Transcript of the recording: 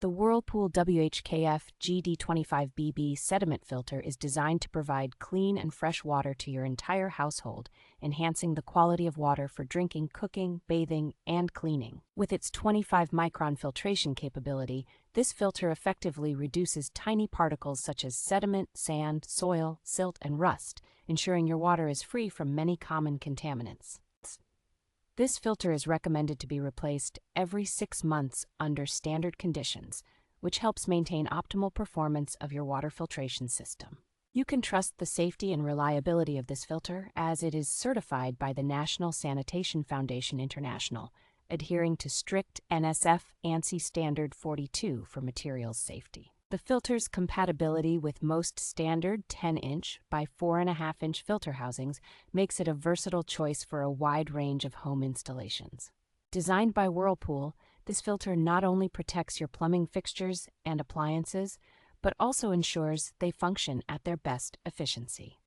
The Whirlpool WHKF-GD25BB Sediment filter is designed to provide clean and fresh water to your entire household, enhancing the quality of water for drinking, cooking, bathing, and cleaning. With its 25-micron filtration capability, this filter effectively reduces tiny particles such as sediment, sand, soil, silt, and rust, ensuring your water is free from many common contaminants. This filter is recommended to be replaced every 6 months under standard conditions, which helps maintain optimal performance of your water filtration system. You can trust the safety and reliability of this filter as it is certified by the National Sanitation Foundation International, adhering to strict NSF ANSI Standard Forty-Two for materials safety. The filter's compatibility with most standard 10-inch by 4.5-inch filter housings makes it a versatile choice for a wide range of home installations. Designed by Whirlpool, this filter not only protects your plumbing fixtures and appliances, but also ensures they function at their best efficiency.